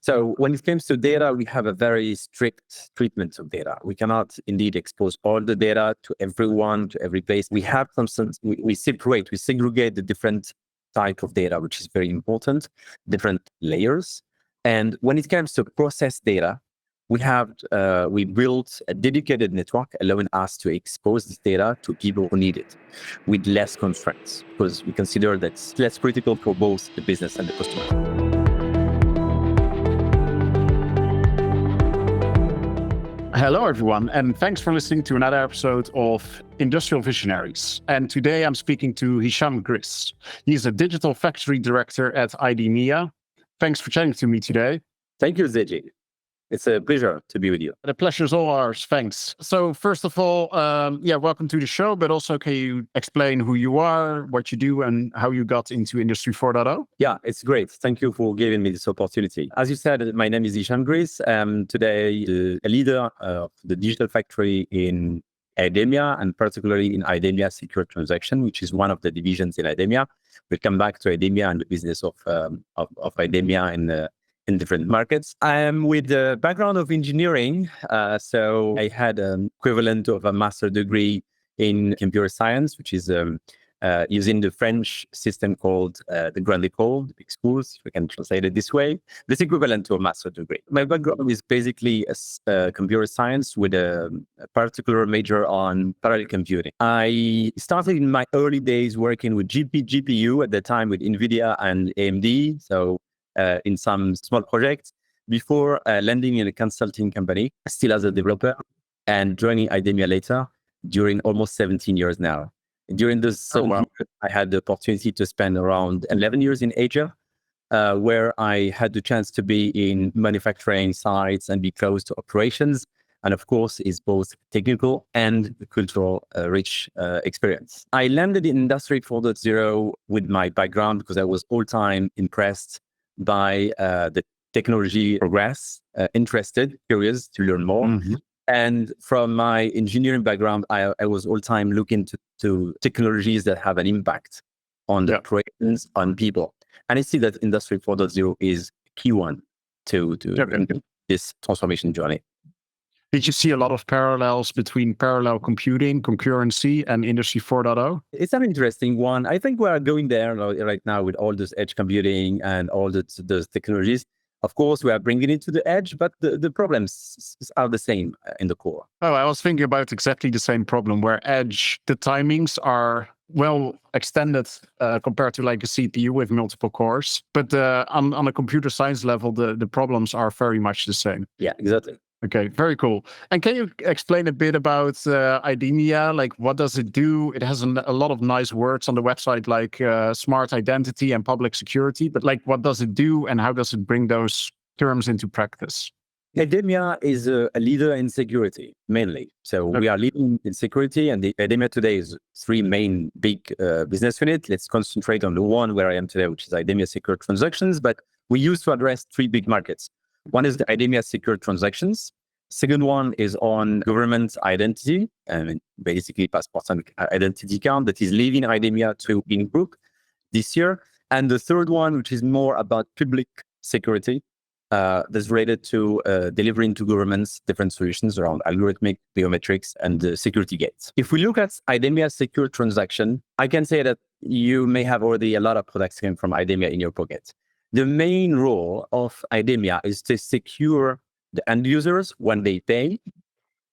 So when it comes to data, we have a very strict treatment of data. We cannot indeed expose all the data to everyone, to every place. We have we separate, we segregate the different type of data, which is very important, different layers. And when it comes to process data, we built a dedicated network allowing us to expose this data to people who need it with less constraints, because we consider that it's less critical for both the business and the customer. Hello, everyone, and thanks for listening to another episode of Industrial Visionaries. And today I'm speaking to Hicham Ghriss. He's a digital factory director at IDEMIA. Thanks for chatting to me today. Thank you, Zeji. It's a pleasure to be with you. The pleasure's all ours. Thanks. So first of all, welcome to the show, but also can you explain who you are, what you do, and how you got into Industry 4.0? Yeah, it's great. Thank you for giving me this opportunity. As you said, my name is Hicham Ghriss. I'm today a leader of the digital factory in IDEMIA, and particularly in IDEMIA Secure Transaction, which is one of the divisions in IDEMIA. We'll come back to IDEMIA and the business of IDEMIA in different markets. I am with a background of engineering, so I had an equivalent of a master's degree in computer science, which is using the French system called the Grande École, the big schools, if we can translate it this way. This equivalent to a master's degree. My background is basically a computer science with a particular major on parallel computing. I started in my early days working with GPU at the time with NVIDIA and AMD. So in some small projects before landing in a consulting company, still as a developer, and joining IDEMIA later during almost 17 years now. During this, I had the opportunity to spend around 11 years in Asia, where I had the chance to be in manufacturing sites and be close to operations. And of course, is both technical and cultural rich experience. I landed in Industry 4.0 with my background because I was all-time impressed by the technology progress, interested, curious to learn more. Mm-hmm. And from my engineering background, I was all time looking to technologies that have an impact on the operations, on people. And I see that Industry 4.0 is a key one to this transformation journey. Did you see a lot of parallels between parallel computing, concurrency, and Industry 4.0? It's an interesting one. I think we are going there right now with all this edge computing and all those technologies. Of course, we are bringing it to the edge, but the problems are the same in the core. Oh, I was thinking about exactly the same problem where edge, the timings are well extended compared to like a CPU with multiple cores. But on a computer science level, the problems are very much the same. Yeah, exactly. Okay, very cool. And can you explain a bit about IDEMIA? Like, what does it do? It has a lot of nice words on the website, like smart identity and public security. But like, what does it do, and how does it bring those terms into practice? IDEMIA is a leader in security, mainly. So we are leading in security, and the IDEMIA today is three main big business units. Let's concentrate on the one where I am today, which is IDEMIA Secure Transactions. But we used to address three big markets. One is the IDEMIA Secure Transactions. Second one is on government identity, and basically passport and identity card that is leaving IDEMIA to Innsbruck this year. And the third one, which is more about public security, that's related to delivering to governments different solutions around algorithmic, biometrics, and the security gates. If we look at IDEMIA Secure Transaction, I can say that you may have already a lot of products coming from IDEMIA in your pocket. The main role of IDEMIA is to secure the end users when they pay,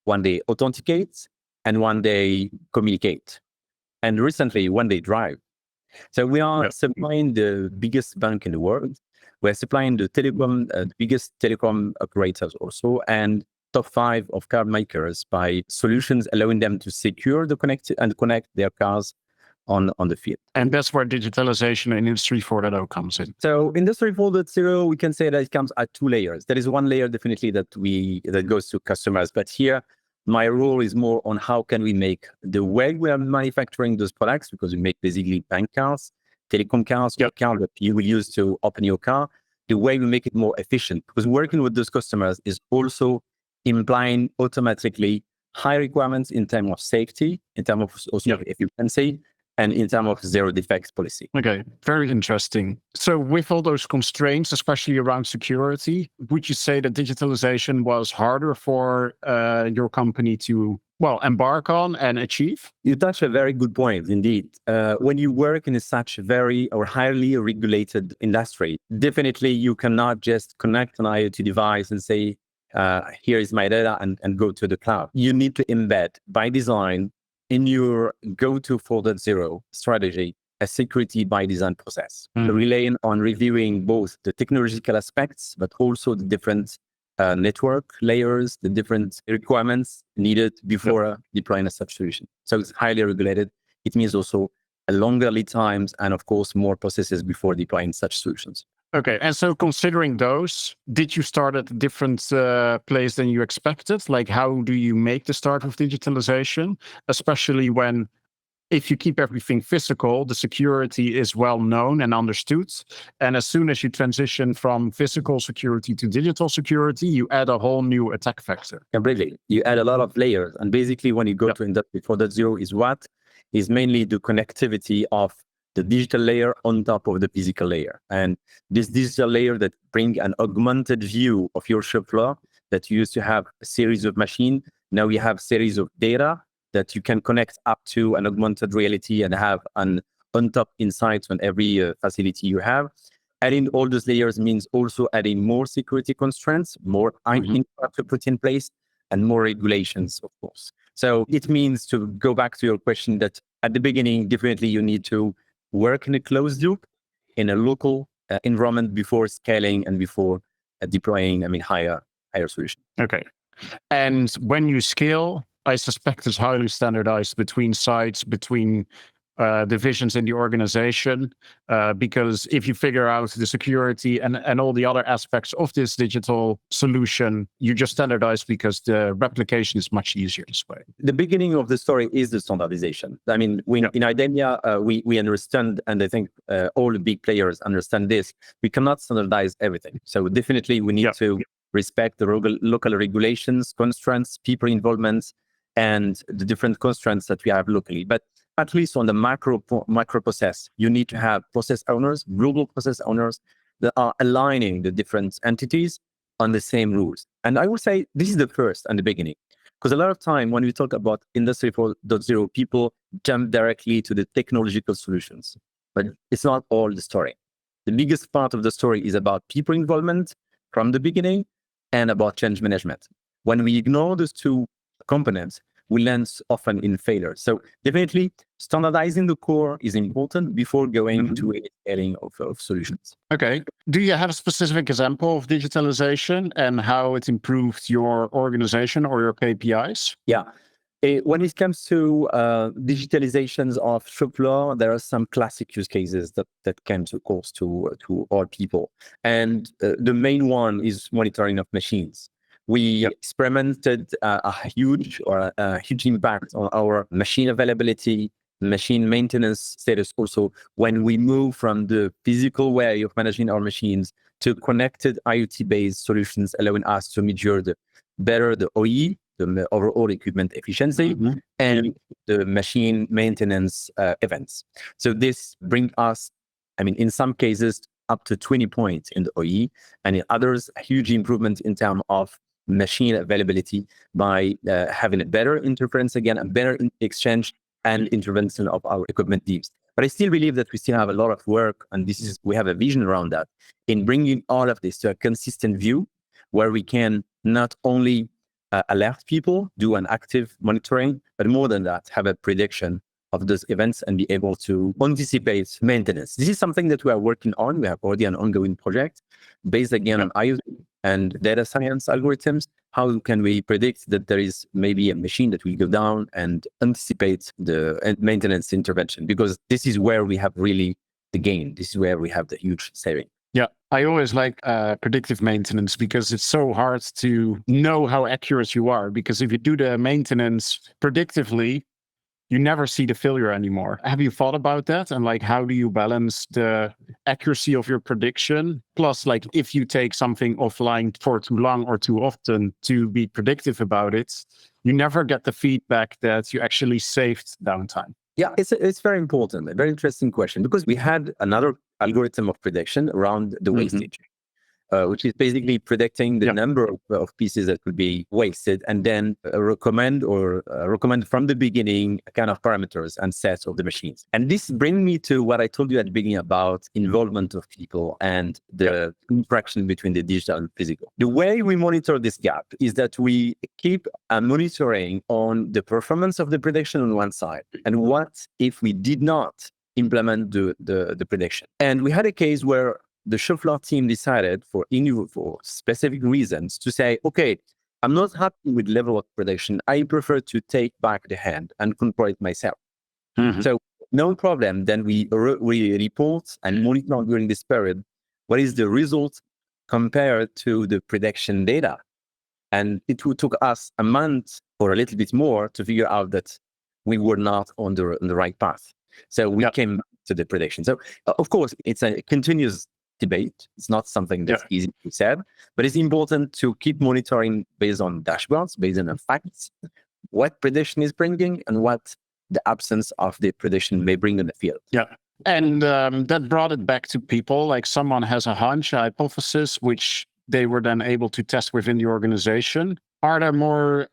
when they authenticate, and when they communicate, and recently when they drive. So we are supplying the biggest bank in the world. We're supplying the biggest telecom operators also, and top 5 of car makers by solutions allowing them to secure the connect their cars on the field. And that's where digitalization and Industry 4.0 comes in. So Industry 4.0, we can say that it comes at 2 layers. There is one layer definitely that goes to customers, but here my role is more on how can we make the way we are manufacturing those products, because we make basically bank cards, telecom cards, card that you will use to open your car, the way we make it more efficient. Because working with those customers is also implying automatically high requirements in terms of safety, in terms of also efficiency, and in terms of zero defects policy. Okay, very interesting. So with all those constraints, especially around security, would you say that digitalization was harder for your company to, well, embark on and achieve? You touch a very good point indeed. When you work in such a very or highly regulated industry, definitely you cannot just connect an IoT device and say, here is my data and go to the cloud. You need to embed by design in your go-to 4.0 strategy a security by design process, relying on reviewing both the technological aspects, but also the different network layers, the different requirements needed before deploying a such solution. So it's highly regulated. It means also a longer lead times and of course more processes before deploying such solutions. Okay, and so considering those, did you start at a different place than you expected? Like, how do you make the start of digitalization, especially when, if you keep everything physical, the security is well known and understood. And as soon as you transition from physical security to digital security, you add a whole new attack vector. Completely. You add a lot of layers. And basically, when you go to Industry 4.0 is what is mainly the connectivity of the digital layer on top of the physical layer. And this digital layer that bring an augmented view of your shop floor that you used to have a series of machines. Now you have series of data that you can connect up to an augmented reality and have an on-top insights on every facility you have. Adding all those layers means also adding more security constraints, more infrastructure put in place, and more regulations, of course. So it means, to go back to your question, that at the beginning, definitely you need to work in a closed loop, in a local environment before scaling and before deploying, higher solution. Okay. And when you scale, I suspect it's highly standardized between sites, between divisions in the organization, because if you figure out the security and all the other aspects of this digital solution, you just standardize because the replication is much easier this way. The beginning of the story is the standardization. In IDEMIA, we understand, and I think all the big players understand this, we cannot standardize everything. So definitely we need to respect the local regulations, constraints, people involvement, and the different constraints that we have locally. But at least on the macro process, you need to have process owners, global process owners that are aligning the different entities on the same rules. And I would say this is the first and the beginning, because a lot of time when we talk about Industry 4.0, people jump directly to the technological solutions, but it's not all the story. The biggest part of the story is about people involvement from the beginning and about change management. When we ignore those two components, we land often in failure. So definitely standardizing the core is important before going to a scaling of solutions. Okay. Do you have a specific example of digitalization and how it improved your organization or your KPIs? Yeah. When it comes to digitalizations of shop floor, there are some classic use cases that comes, of course, to all people. And the main one is monitoring of machines. We experimented a huge impact on our machine availability, machine maintenance status also, when we move from the physical way of managing our machines to connected IoT-based solutions, allowing us to measure the OE, the overall equipment efficiency, and the machine maintenance events. So this brings us, in some cases, up to 20 points in the OE, and in others, a huge improvement in terms of machine availability by having a better interference, again, a better exchange and intervention of our equipment teams. But I still believe that we still have a lot of work, and we have a vision around that, in bringing all of this to a consistent view where we can not only alert people, do an active monitoring, but more than that, have a prediction of those events and be able to anticipate maintenance. This is something that we are working on. We have already an ongoing project based again on IoT and data science algorithms. How can we predict that there is maybe a machine that will go down and anticipate the maintenance intervention? Because this is where we have really the gain. This is where we have the huge saving. Yeah, I always like predictive maintenance because it's so hard to know how accurate you are. Because if you do the maintenance predictively, you never see the failure anymore. Have you thought about that? And how do you balance the accuracy of your prediction? Plus, if you take something offline for too long or too often to be predictive about it, you never get the feedback that you actually saved downtime. Yeah, it's very important, a very interesting question, because we had another algorithm of prediction around the wastage, which is basically predicting the number of pieces that will be wasted, and then recommend from the beginning a kind of parameters and sets of the machines. And this brings me to what I told you at the beginning about involvement of people and the interaction between the digital and physical. The way we monitor this gap is that we keep monitoring on the performance of the prediction on one side, and what if we did not implement the prediction. And we had a case where the shop floor team decided for specific reasons to say, okay, I'm not happy with level of prediction. I prefer to take back the hand and control it myself. So no problem. Then we report and monitor during this period what is the result compared to the prediction data. And it took us a month or a little bit more to figure out that we were not on the right path. So we came back to the prediction. So of course, it's a continuous debate. It's not something that's easy to say, but it's important to keep monitoring based on dashboards, based on facts, what prediction is bringing and what the absence of the prediction may bring in the field. Yeah. And that brought it back to people. Like someone has a hunch, a hypothesis, which they were then able to test within the organization. Are there more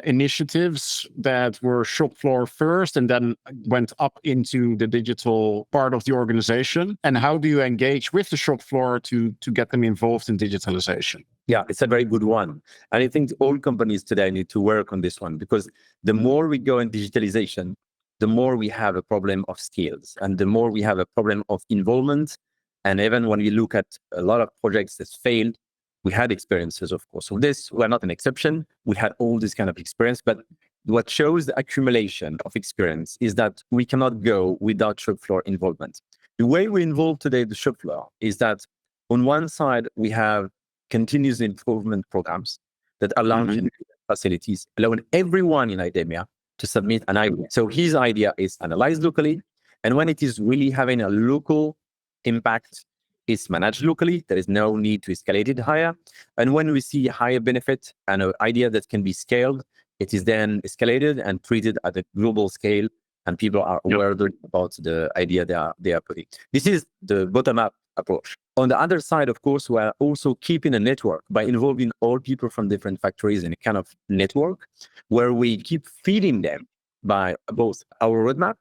initiatives that were shop floor first and then went up into the digital part of the organization? And how do you engage with the shop floor to get them involved in digitalization? Yeah, it's a very good one. And I think all companies today need to work on this one, because the more we go in digitalization, the more we have a problem of skills and the more we have a problem of involvement. And even when we look at a lot of projects that failed, we had experiences, of course. So this, we're not an exception. We had all this kind of experience, but what shows the accumulation of experience is that we cannot go without shop floor involvement. The way we involve today the shop floor is that on one side, we have continuous improvement programs that are launched in facilities, allowing everyone in IDEMIA to submit an idea. So his idea is analyzed locally, and when it is really having a local impact, it's managed locally. There is no need to escalate it higher. And when we see higher benefit and an idea that can be scaled, it is then escalated and treated at a global scale, and people are aware about the idea they are putting. This is the bottom-up approach. On the other side, of course, we are also keeping a network by involving all people from different factories in a kind of network where we keep feeding them by both our roadmap,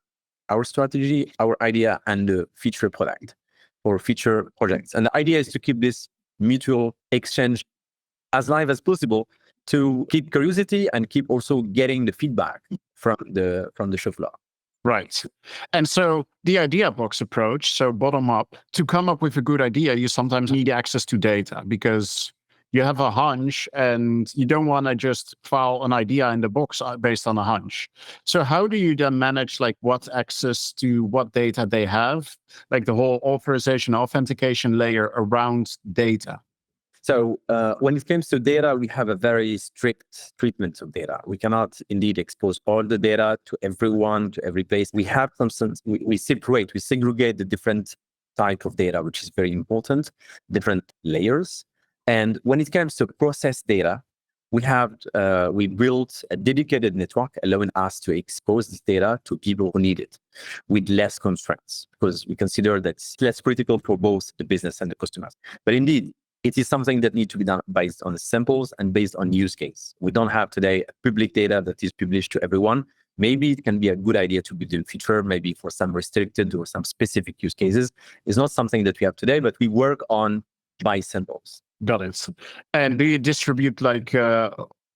our strategy, our idea, and the feature product or feature projects. And the idea is to keep this mutual exchange as live as possible to keep curiosity and keep also getting the feedback from the shop floor. Right. And so the idea box approach, so bottom up, to come up with a good idea, you sometimes need access to data because you have a hunch and you don't want to just file an idea in the box based on a hunch. So how do you then manage like what access to what data they have, like the whole authorization, authentication layer around data? So when it comes to data, we have a very strict treatment of data. We cannot indeed expose all the data to everyone, to every place. We have we separate, we segregate the different type of data, which is very important, different layers. And when it comes to process data, we built a dedicated network allowing us to expose this data to people who need it with less constraints, because we consider that it's less critical for both the business and the customers. But indeed, it is something that needs to be done based on samples and based on use case. We don't have today public data that is published to everyone. Maybe it can be a good idea to build in future, maybe for some restricted or some specific use cases. It's not something that we have today, but we work on by samples. Got it. And do you distribute like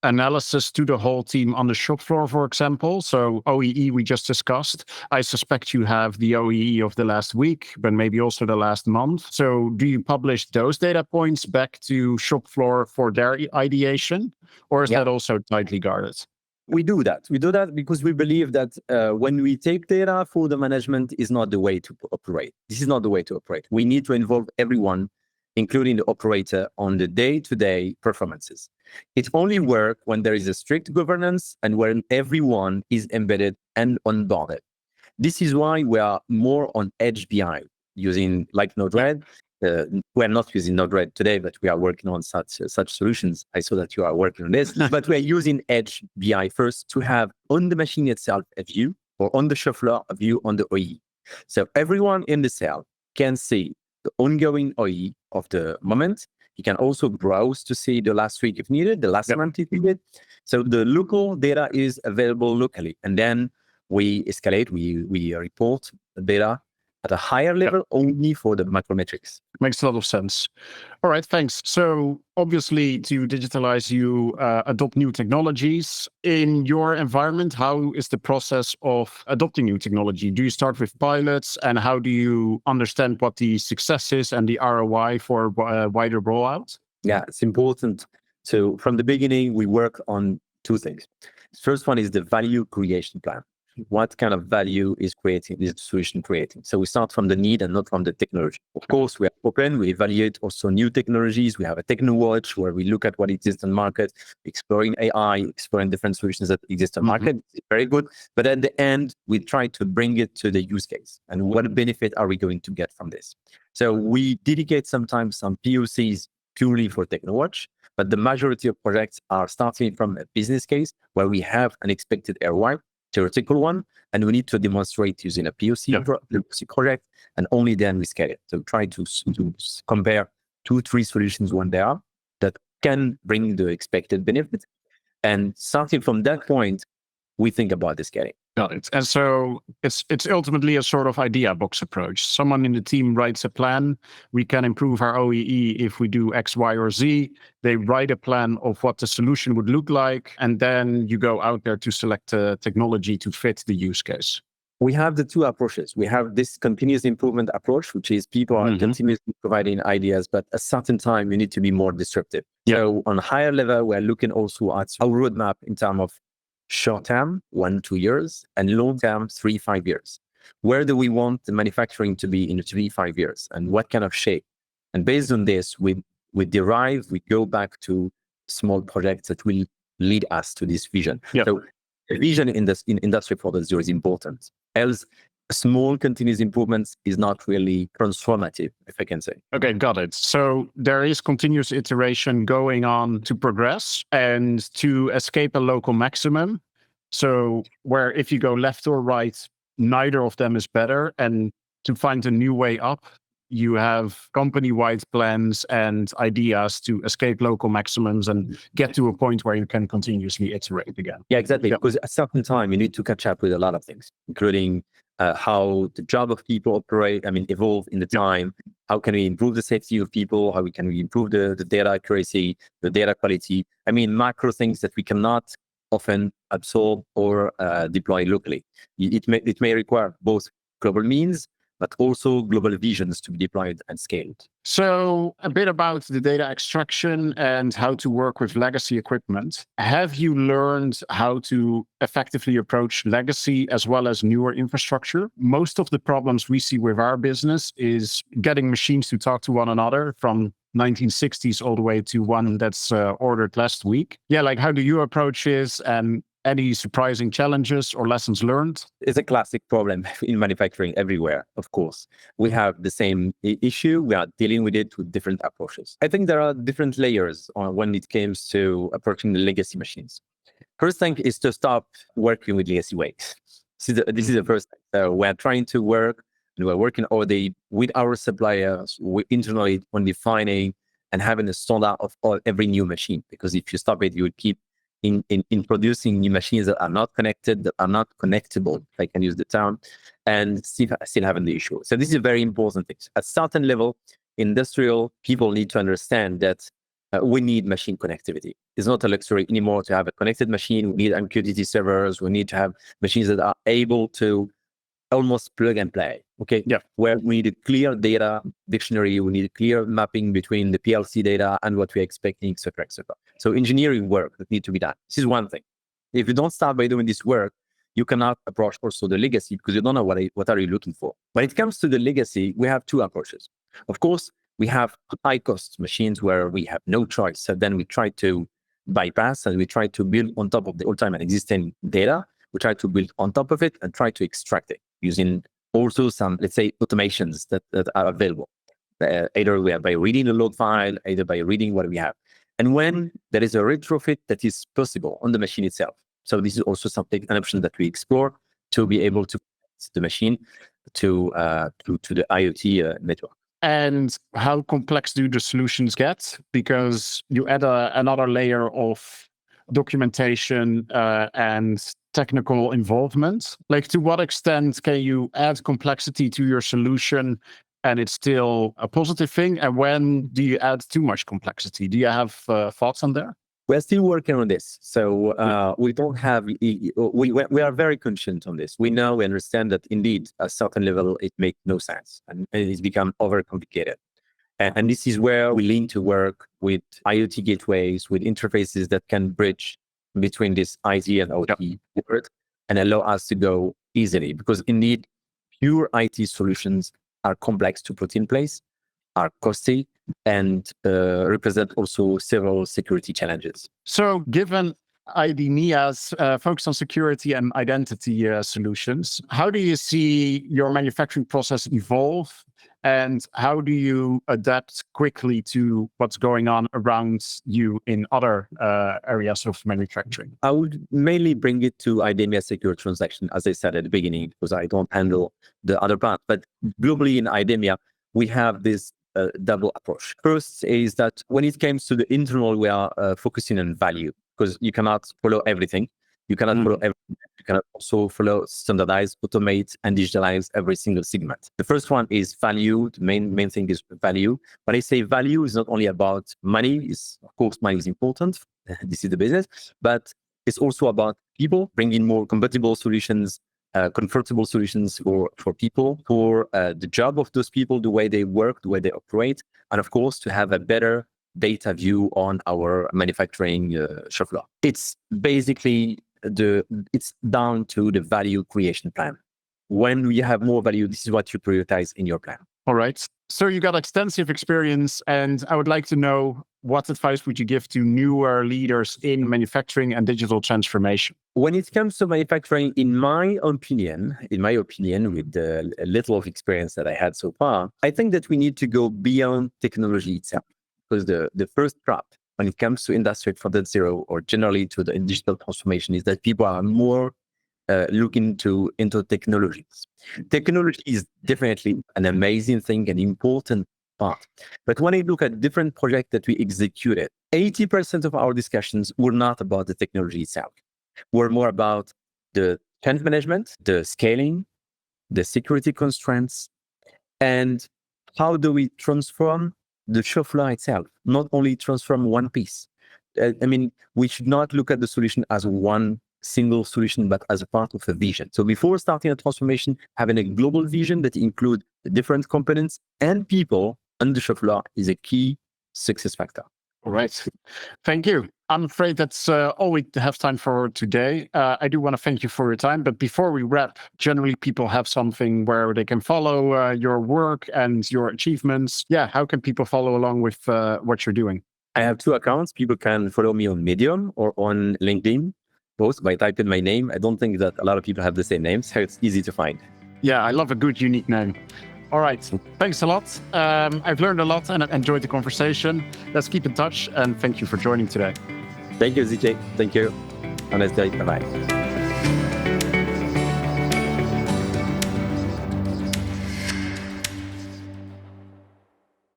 analysis to the whole team on the shop floor, for example? So OEE we just discussed. I suspect you have the OEE of the last week, but maybe also the last month. So do you publish those data points back to shop floor for their ideation, or is that also tightly guarded? We do that. We do that because we believe that when we take data for the management is not the way to operate. This is not the way to operate. We need to involve everyone, including the operator, on the day-to-day performances. It only works when there is a strict governance and when everyone is embedded and onboarded. This is why we are more on Edge BI using like Node-RED. We're not using Node-RED today, but we are working on such solutions. I saw that you are working on this, but we're using Edge BI first to have on the machine itself a view or on the shop floor view on the OE. So everyone in the cell can see the ongoing OE of the moment. You can also browse to see the last week if needed, the last month if needed. So the local data is available locally. And then we escalate, we report the data at a higher level only for the macrometrics. Makes a lot of sense. All right, thanks. So obviously to digitalize, you adopt new technologies. In your environment, how is the process of adopting new technology? Do you start with pilots, and how do you understand what the success is and the ROI for wider rollout? Yeah, it's important. So from the beginning, we work on two things. First one is the value creation plan. What kind of value is the solution creating? So we start from the need and not from the technology. Of course, we are open. We evaluate also new technologies. We have a techno watch where we look at what exists in the market, exploring AI, exploring different solutions that exist in the market. It's very good. But at the end, we try to bring it to the use case. And what benefit are we going to get from this? So we dedicate sometimes some POCs purely for TechnoWatch, but the majority of projects are starting from a business case where we have an expected ROI, theoretical one, and we need to demonstrate using a POC project, and only then we scale it. So try to compare 2-3 solutions when they are that can bring the expected benefit. And starting from that point, we think about the scaling. Got it. And so it's ultimately a sort of idea box approach. Someone in the team writes a plan. We can improve our OEE if we do X, Y, or Z. They write a plan of what the solution would look like, and then you go out there to select a technology to fit the use case. We have the two approaches. We have this continuous improvement approach, which is people are continuously providing ideas, but at a certain time, you need to be more disruptive. So on a higher level, we're looking also at our roadmap in terms of short term, 1-2 years, and long term, 3-5 years. Where do we want the manufacturing to be in 3-5 years, and what kind of shape? And based on this, we go back to small projects that will lead us to this vision. So the vision in Industry 4.0 is important. Else, small continuous improvements is not really transformative, if I can say. Okay, got it. So there is continuous iteration going on to progress and to escape a local maximum. So where if you go left or right, neither of them is better. And to find a new way up, you have company-wide plans and ideas to escape local maximums and get to a point where you can continuously iterate again. Yeah, exactly. Because at a certain time, you need to catch up with a lot of things, including how the job of people evolve in the time. How can we improve the safety of people? How can we improve the data accuracy, the data quality? Macro things that we cannot often absorb or deploy locally. It may require both global means, but also global visions to be deployed and scaled. So a bit about the data extraction and how to work with legacy equipment. Have you learned how to effectively approach legacy as well as newer infrastructure? Most of the problems we see with our business is getting machines to talk to one another from 1960s all the way to one that's ordered last week. Yeah, like how do you approach this, and any surprising challenges or lessons learned? It's a classic problem in manufacturing everywhere, of course. We have the same issue. We are dealing with it with different approaches. I think there are different layers when it comes to approaching the legacy machines. First thing is to stop working with legacy ways. This is the first thing. So we're trying to work, and we're working all day with our suppliers, internally on defining and having a standard of every new machine. Because if you stop it, you would keep in producing new machines that are not connected, that are not connectable, if I can use the term, and still having the issue. So this is a very important thing. At a certain level, industrial people need to understand that we need machine connectivity. It's not a luxury anymore to have a connected machine. We need MQTT servers. We need to have machines that are able to almost plug and play. Okay. Yeah. Where we need a clear data dictionary, we need a clear mapping between the PLC data and what we're expecting, etc., etc. So engineering work that need to be done. This is one thing. If you don't start by doing this work, you cannot approach also the legacy because you don't know what are you looking for. When it comes to the legacy, we have two approaches. Of course, we have high cost machines where we have no choice. So then we try to bypass and we try to build on top of the old-time and existing data. We try to build on top of it and try to extract it using also some, let's say, automations that are available. Either we are by reading the log file, either by reading what we have. And when there is a retrofit that is possible on the machine itself. So this is also something, an option that we explore to be able to connect the machine to the IoT network. And how complex do the solutions get? Because you add another layer of documentation and technical involvement. Like, to what extent can you add complexity to your solution and it's still a positive thing? And when do you add too much complexity? Do you have thoughts on there? We're still working on this. So we don't have, we are very conscious on this. We know, we understand that indeed, at a certain level, it makes no sense and it's become overcomplicated. And this is where we lean to work with IoT gateways, with interfaces that can bridge between this IT and OT world and allow us to go easily. Because indeed, pure IT solutions are complex to put in place, are costly, and represent also several security challenges. So given IDEMIA's focus on security and identity solutions, how do you see your manufacturing process evolve? And how do you adapt quickly to what's going on around you in other areas of manufacturing? I would mainly bring it to IDEMIA secure transaction, as I said at the beginning, because I don't handle the other part. But globally in IDEMIA, we have this double approach. First is that when it comes to the internal, we are focusing on value, because you cannot follow everything. You cannot follow everything. You cannot also follow, standardize, automate, and digitalize every single segment. The first one is value. The main thing is value. When I say value, it's not only about money. Of course, money is important. This is the business. But it's also about people, bringing more compatible solutions, comfortable solutions for people, for the job of those people, the way they work, the way they operate, and of course, to have a better data view on our manufacturing shop floor. It's basically it's down to the value creation plan. When we have more value, this is what you prioritize in your plan. All right. So you got extensive experience, and I would like to know, what advice would you give to newer leaders in manufacturing and digital transformation? When it comes to manufacturing, in my opinion, with the little of experience that I had so far, I think that we need to go beyond technology itself. Because the first trap when it comes to Industry 4.0 or generally to the digital transformation is that people are more looking into technologies. Technology is definitely an amazing thing, an important part. But when I look at different projects that we executed, 80% of our discussions were not about the technology itself. Were more about the change management, the scaling, the security constraints, and how do we transform the shop floor itself, not only transform one piece. I mean, we should not look at the solution as one single solution, but as a part of a vision. So before starting a transformation, having a global vision that includes the different components and people on the shop floor is a key success factor. All right. Thank you. I'm afraid that's all we have time for today. I do want to thank you for your time. But before we wrap, generally people have something where they can follow your work and your achievements. Yeah, how can people follow along with what you're doing? I have two accounts. People can follow me on Medium or on LinkedIn, both by typing my name. I don't think that a lot of people have the same name, so it's easy to find. Yeah, I love a good, unique name. All right. Thanks a lot. I've learned a lot and enjoyed the conversation. Let's keep in touch, and thank you for joining today. Thank you, ZJ. Thank you. Have a nice day. Bye-bye.